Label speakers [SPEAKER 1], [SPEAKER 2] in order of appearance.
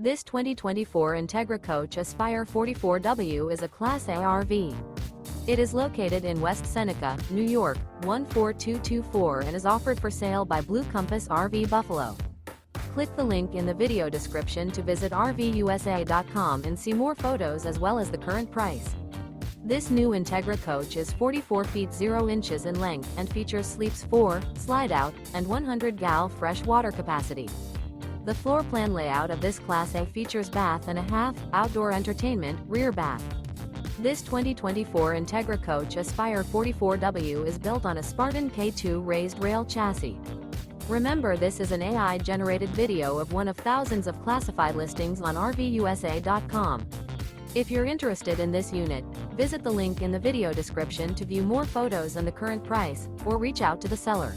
[SPEAKER 1] This 2024 Entegra Coach Aspire 44W is a Class A RV. It is located in West Seneca, New York, 14224 and is offered for sale by Blue Compass RV Buffalo. Click the link in the video description to visit RVUSA.com and see more photos as well as the current price. This new Entegra Coach is 44 feet 0 inches in length and features sleeps 4, Slideout, and 100 gal fresh water capacity. The floor plan layout of this Class A features bath and a half, outdoor entertainment, rear bath. This 2024 Entegra Coach Aspire 44W is built on a Spartan K2 Raised-Rail chassis. Remember, this is an AI-generated video of one of thousands of classified listings on RVUSA.com. If you're interested in this unit, visit the link in the video description to view more photos and the current price, or reach out to the seller.